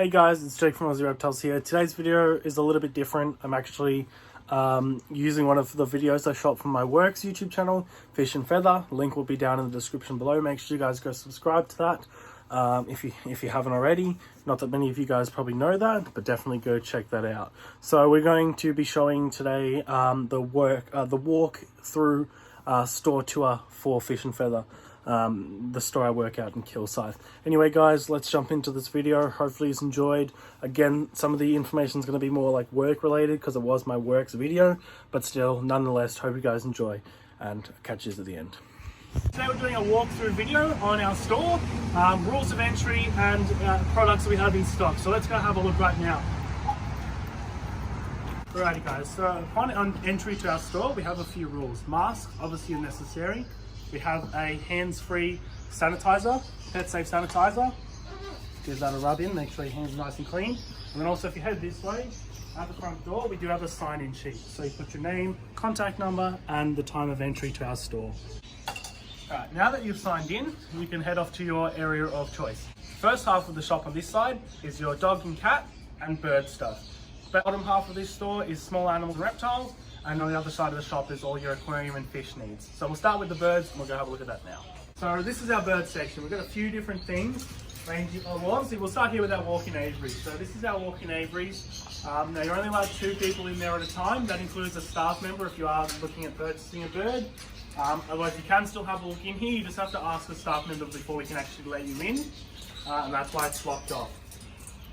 Hey guys, it's Jake from Aussie Reptilez here. Today's video is a little bit different. I'm actually using one of the videos I shot from my works YouTube channel, Fish and Feather. Link will be down in the description below. Make sure you guys go subscribe to that if you haven't already. Not that many of you guys probably know that, but definitely go check that out. So we're going to be showing today the walk through store tour for Fish and Feather. The store I work out in Kilsyth. Anyway guys, let's jump into this video. Hopefully you've enjoyed. Again, some of the information is going to be more like work related because it was my works video, but still, nonetheless, hope you guys enjoy and catch you at the end. Today we're doing a walkthrough video on our store, rules of entry and products that we have in stock. So let's go have a look right now. Alrighty guys, so upon entry to our store, we have a few rules. Masks, obviously are necessary. We have a hands-free sanitizer, pet safe sanitizer. Gives that a rub in, make sure your hands are nice and clean. And then also if you head this way, at the front door, we do have a sign-in sheet. So you put your name, contact number, and the time of entry to our store. Alright, now that you've signed in, you can head off to your area of choice. First half of the shop on this side is your dog and cat and bird stuff. The bottom half of this store is small animals and reptiles. And on the other side of the shop is all your aquarium and fish needs. So we'll start with the birds and we'll go have a look at that now. So this is our bird section. We've got a few different things ranging, well obviously we'll start here with our walk-in Avery. So this is our walk-in Averys. Now you're only allowed 2 people in there at a time. That includes a staff member if you are looking at purchasing a bird. Otherwise you can still have a look in here. You just have to ask a staff member before we can actually let you in. And that's why it's blocked off.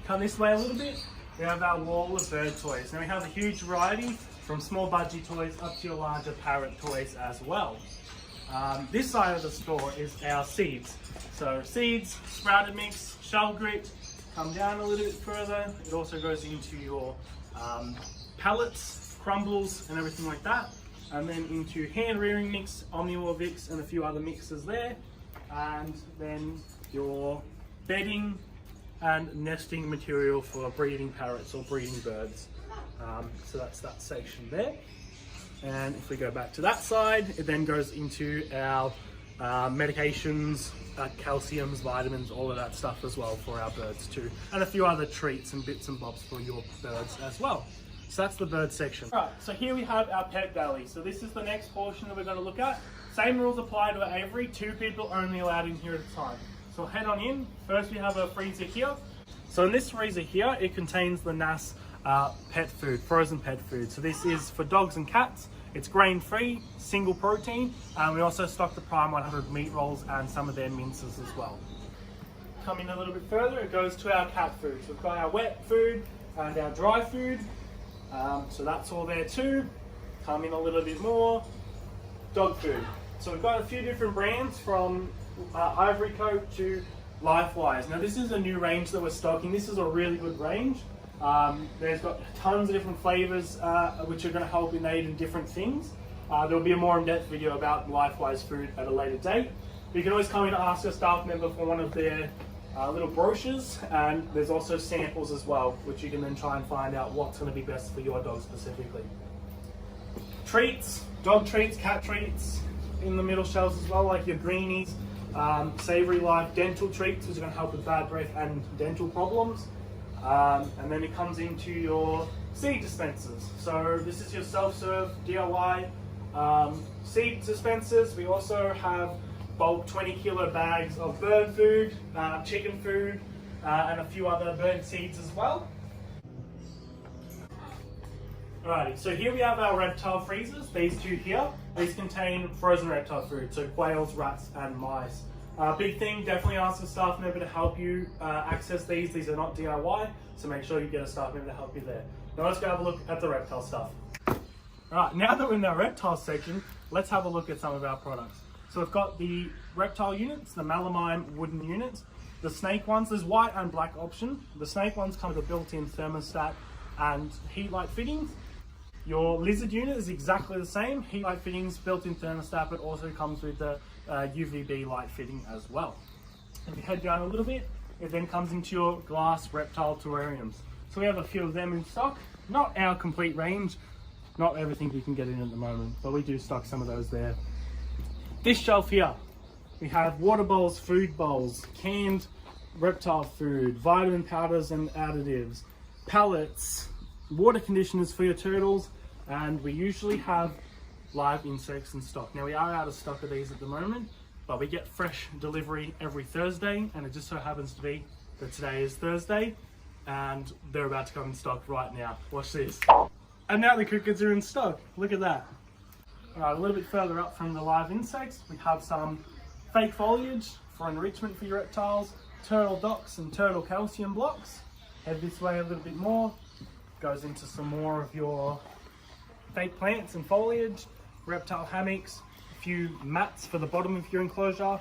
Come this way a little bit. We have our wall of bird toys. Now we have a huge variety from small budgie toys up to your larger parrot toys as well. This side of the store is our seeds. So seeds, sprouted mix, shell grit, come down a little bit further. It also goes into your pellets, crumbles and everything like that. And then into hand rearing mix, Omnivore Vicks and a few other mixes there. And then your bedding and nesting material for breeding parrots or breeding birds. So that's that section there. And if we go back to that side, it then goes into our medications, calciums, vitamins, all of that stuff as well for our birds too. And a few other treats and bits and bobs for your birds as well. So that's the bird section. All right, so here we have our pet valley. So this is the next portion that we're going to look at. Same rules apply to Avery, 2 people only allowed in here at a time. So we'll head on in. First we have a freezer here. So in this freezer here, it contains the NAS pet food, frozen pet food. So this is for dogs and cats. It's grain-free, single protein, and we also stock the Prime 100 meat rolls and some of their minces as well. Coming a little bit further, it goes to our cat food. So we've got our wet food and our dry food. So that's all there too. Coming a little bit more, dog food. So we've got a few different brands from Ivory Coat to LifeWise. Now this is a new range that we're stocking. This is a really good range. There's got tons of different flavors which are going to help in aid in different things. There'll be a more in-depth video about LifeWise food at a later date. You can always come in and ask your staff member for one of their little brochures, and there's also samples as well, which you can then try and find out what's going to be best for your dog specifically. Treats, dog treats, cat treats in the middle shelves as well, like your greenies, Savory Life dental treats, which are going to help with bad breath and dental problems. And then it comes into your seed dispensers. So this is your self-serve DIY seed dispensers. We also have bulk 20 kilo bags of bird food, chicken food, and a few other bird seeds as well. Alrighty, so here we have our reptile freezers, these 2 here. These contain frozen reptile food, so quails, rats, and mice. Big thing, definitely ask a staff member to help you access these. These are not DIY, so make sure you get a staff member to help you there. Now let's go have a look at the reptile stuff. Alright, now that we're in our reptile section, let's have a look at some of our products. So we've got the reptile units, the melamine wooden units. The snake ones, there's white and black option. The snake ones come with a built-in thermostat and heat light fittings. Your lizard unit is exactly the same, heat light fittings, built-in thermostat, but also comes with the UVB light fitting as well. If you head down a little bit, it then comes into your glass reptile terrariums. So we have a few of them in stock. Not our complete range, not everything we can get in at the moment, but we do stock some of those there. This shelf here, we have water bowls, food bowls, canned reptile food, vitamin powders and additives, pellets, water conditioners for your turtles, and we usually have live insects in stock. Now we are out of stock of these at the moment, but we get fresh delivery every Thursday, and it just so happens to be that today is Thursday and they're about to come in stock right now. Watch this. And now the crickets are in stock. Look at that. Alright, a little bit further up from the live insects, we have some fake foliage for enrichment for your reptiles, turtle docks and turtle calcium blocks. Head this way a little bit more, goes into some more of your fake plants and foliage, reptile hammocks, a few mats for the bottom of your enclosure,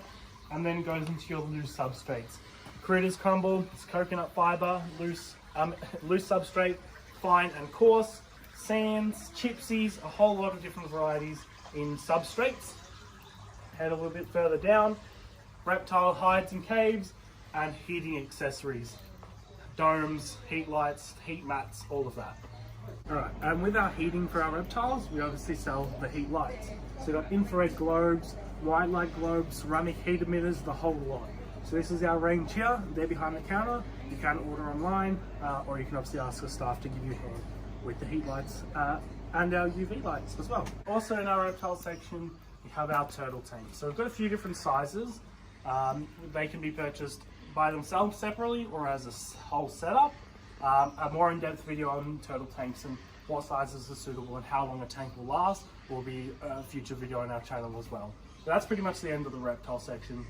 and then goes into your loose substrates. Critters crumble, it's coconut fiber, loose substrate, fine and coarse, sands, chipsies, a whole lot of different varieties in substrates. Head a little bit further down, reptile hides and caves, and heating accessories, domes, heat lights, heat mats, all of that. Alright, and with our heating for our reptiles, we obviously sell the heat lights. So we've got infrared globes, white light globes, ceramic heat emitters, the whole lot. So this is our range here, they're behind the counter. You can order online, or you can obviously ask the staff to give you a hand with the heat lights and our UV lights as well. Also in our reptile section, we have our turtle tanks. So we've got a few different sizes. They can be purchased by themselves separately or as a whole setup. A more in-depth video on turtle tanks and what sizes are suitable and how long a tank will last will be a future video on our channel as well. So that's pretty much the end of the reptile section.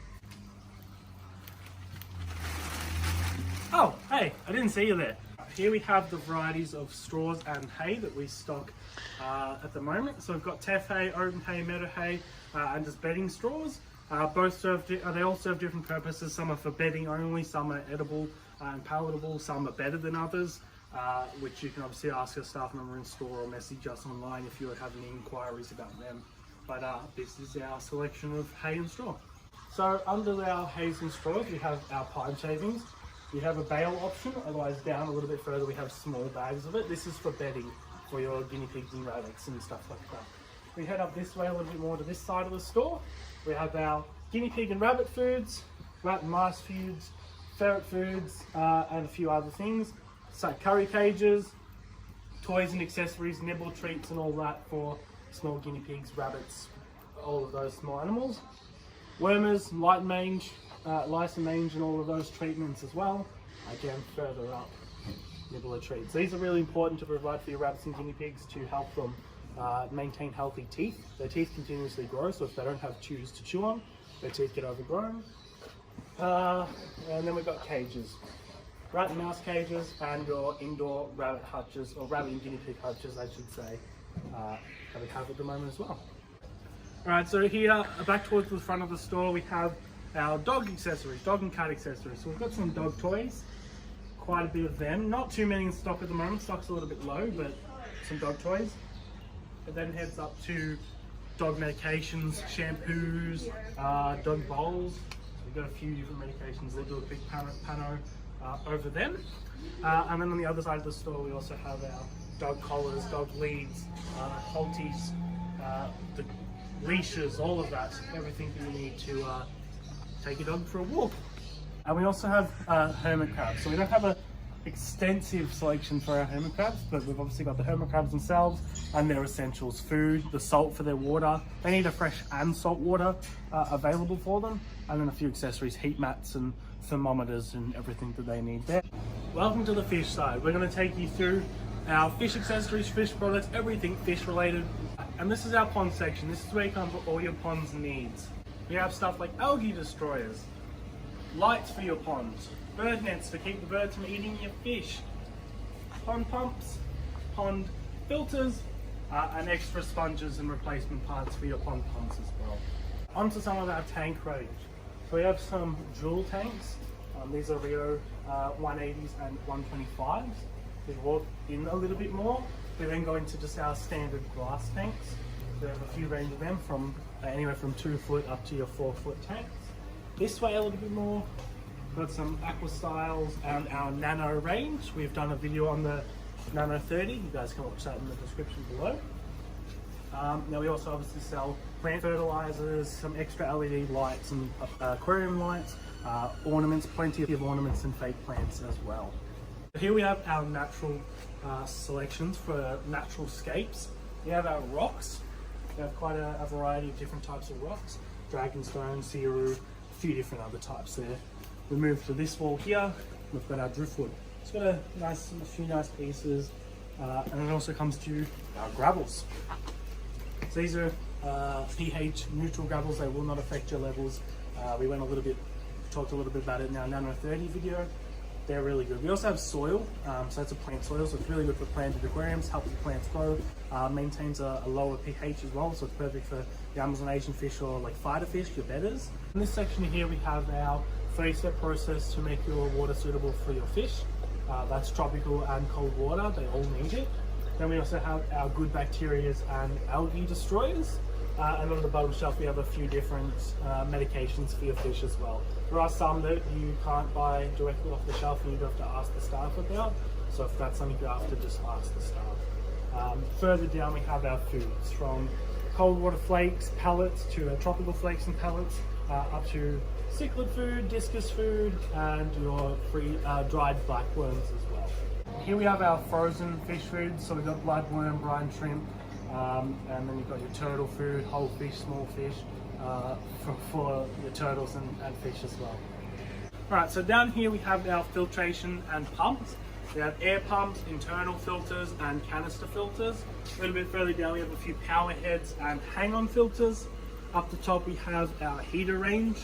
Oh, hey, I didn't see you there. Here we have the varieties of straws and hay that we stock at the moment. So we've got teff hay, open hay, meadow hay, and just bedding straws. They all serve different purposes. Some are for bedding only, some are edible and palatable, some are better than others, which you can obviously ask your staff member in store or message us online if you have any inquiries about them. But this is our selection of hay and straw. So under our hays and straws, we have our pine shavings. We have a bale option, otherwise down a little bit further we have small bags of it. This is for bedding for your guinea pigs and rabbits and stuff like that. We head up this way a little bit more to this side of the store. We have our guinea pig and rabbit foods, rat and mice foods, ferret foods, and a few other things. So curry cages, toys and accessories, nibble treats and all that for small guinea pigs, rabbits, all of those small animals. Wormers, lice and mange and all of those treatments as well. Again, further up, nibbler treats. These are really important to provide for your rabbits and guinea pigs to help them maintain healthy teeth. Their teeth continuously grow, so if they don't have chews to chew on, their teeth get overgrown. And then we've got cages. Rat and mouse cages and your indoor rabbit hutches, or rabbit and guinea pig hutches I should say, that we have at the moment as well. Alright, so here, back towards the front of the store, we have our dog accessories, dog and cat accessories. So we've got some dog toys, quite a bit of them. Not too many in stock at the moment, stock's a little bit low, but some dog toys. It then heads up to dog medications, shampoos, dog bowls. So we've got a few different medications. They'll do a big pano over them. And then on the other side of the store, we also have our dog collars, dog leads, halties, the leashes, all of that, everything that you need to take your dog for a walk. And we also have hermit crabs. So we don't have an extensive selection for our hermit crabs, but we've obviously got the hermit crabs themselves and their essentials, food, the salt for their water. They need a fresh and salt water available for them, and then a few accessories, heat mats and thermometers and everything that they need there. Welcome to the fish side. We're going to take you through our fish accessories, fish products, everything fish related. And this is our pond section. This is where you come for all your pond's needs. We have stuff like algae destroyers, lights for your ponds, bird nets to keep the birds from eating your fish, pond pumps, pond filters, and extra sponges and replacement parts for your pond pumps as well. On to some of our tank range. So we have some jewel tanks. These are Rio 180s and 125s. We walk in a little bit more. We then go into just our standard glass tanks. We have a few range of them from anywhere from 2 foot up to your 4 foot tanks. This way a little bit more, we've got some aqua styles and our nano range. We've done a video on the nano 30. You guys can watch that in the description below. Now we also obviously sell plant fertilizers, some extra LED lights and aquarium lights, ornaments, plenty of ornaments and fake plants as well. Here we have our natural selections for natural scapes. We have our rocks. We have quite a variety of different types of rocks. Dragonstone, Searu, a few different other types there. We move to this wall here, we've got our driftwood. It's got a few nice pieces, and it also comes to our gravels. So these are pH neutral gravels, they will not affect your levels. We talked a little bit about it in our Nano 30 video. They're really good. We also have soil, so that's a plant soil, so it's really good for planted aquariums, helps the plants grow, maintains a lower pH as well, so it's perfect for the Amazon Asian fish or like fighter fish, your bedders. In this section here we have our 3-step process to make your water suitable for your fish. That's tropical and cold water, they all need it. Then we also have our good bacterias and algae destroyers. And on the bottom shelf we have a few different medications for your fish as well. There are some that you can't buy directly off the shelf and you do have to ask the staff about. So if that's something you have to just ask the staff. Further down we have our foods, from cold water flakes, pellets, to tropical flakes and pellets, up to cichlid food, discus food, and your dried blackworms as well. Here we have our frozen fish food, so we've got bloodworm, brine shrimp, and then you've got your turtle food, whole fish, small fish, for your turtles and fish as well. Alright, so down here we have our filtration and pumps. We have air pumps, internal filters, and canister filters. A little bit further down we have a few power heads and hang-on filters. Up the top we have our heater range.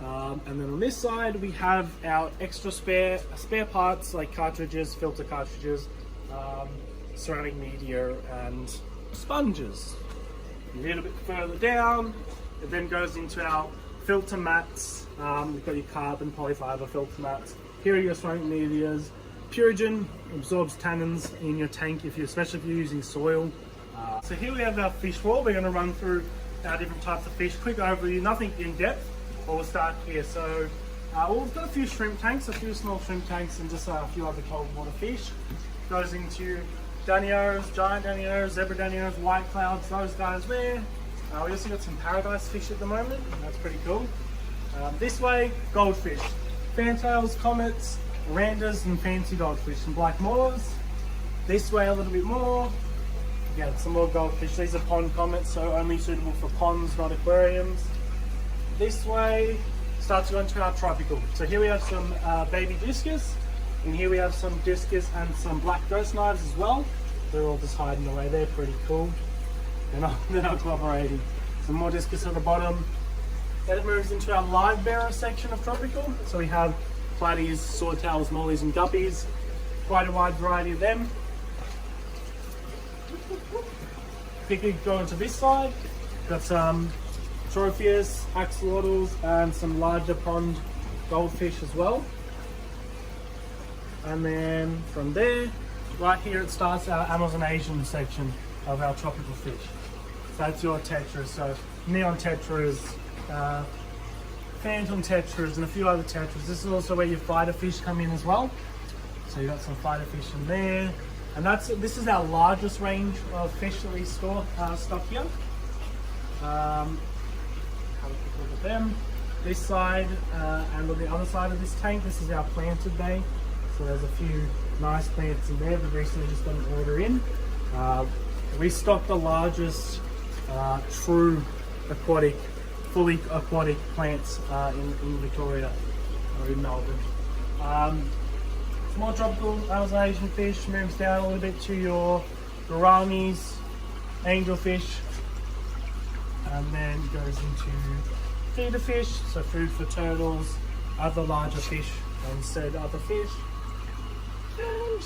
And then on this side we have our extra spare parts like cartridges, filter cartridges, ceramic media and sponges. A little bit further down it then goes into our filter mats. We've got your carbon polyfiber filter mats. Here are your ceramic medias. Purigen absorbs tannins in your tank, especially if you're using soil. So here we have our fish wall. We're going to run through our different types of fish. Quick overview, nothing in depth. But we'll start here. So we've got a few shrimp tanks, a few small shrimp tanks, and just a few other cold water fish. Goes into danios, giant danios, zebra danios, white clouds, those guys there. We also got some paradise fish at the moment. That's pretty cool. This way, goldfish, fantails, comets, randas, and fancy dogfish, and black moors. This way a little bit more. Yeah, some more goldfish. These are pond comets, so only suitable for ponds, not aquariums. This way starts to go into our tropical. So here we have some baby discus, and here we have some discus and some black ghost knives as well. They're all just hiding away. They're pretty cool. They're not cooperating. Some more discus at the bottom. Then it moves into our live bearer section of tropical. So we have platies, swordtails, mollies, and guppies. Quite a wide variety of them. Quickly go into this side. Got some tropheus, axolotls, and some larger pond goldfish as well. And then from there, right here it starts our Amazon Asian section of our tropical fish. So that's your tetras, so neon tetras, phantom tetras, and a few other tetras. This is also where your fighter fish come in as well. So you've got some fighter fish in there. And this is our largest range of fish that we stock here. Have a quick look at them. This side and on the other side of this tank, this is our planted bay. So there's a few nice plants in there. We've recently just got an order in. We stock the largest true aquatic, fully aquatic plants in Victoria or in Melbourne. More tropical Amazon Asian fish moves down a little bit to your gouramis, angelfish, and then goes into feeder fish, so food for turtles, other larger fish, and said other fish. And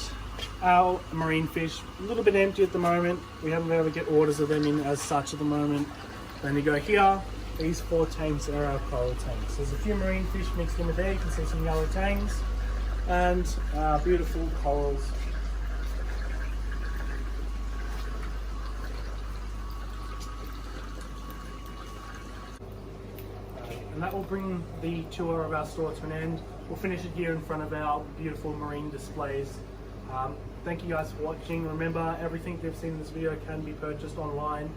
our marine fish, a little bit empty at the moment. We haven't been able to get orders of them in as such at the moment. Then you go here, these 4 tanks are our coral tanks. There's a few marine fish mixed in with there, you can see some yellow tangs, and beautiful corals. And that will bring the tour of our store to an end. We'll finish it here in front of our beautiful marine displays. Thank you guys for watching. Remember, everything you've seen in this video can be purchased online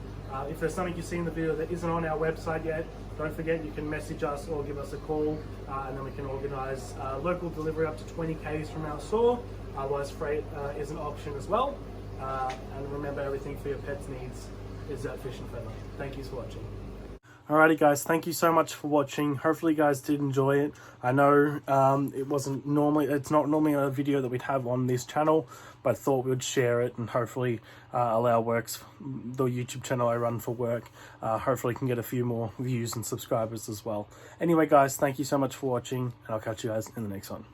If there's something you see in the video that isn't on our website yet, don't forget you can message us or give us a call, and then we can organise local delivery up to 20 k's from our store. Otherwise, freight is an option as well. And remember, everything for your pet's needs is at Fish and Feather. Thank you for watching. Alrighty guys, thank you so much for watching. Hopefully you guys did enjoy it. I know it's not normally a video that we'd have on this channel, but I thought we'd share it and hopefully allow works, the YouTube channel I run for work, hopefully can get a few more views and subscribers as well. Anyway guys, thank you so much for watching, and I'll catch you guys in the next one.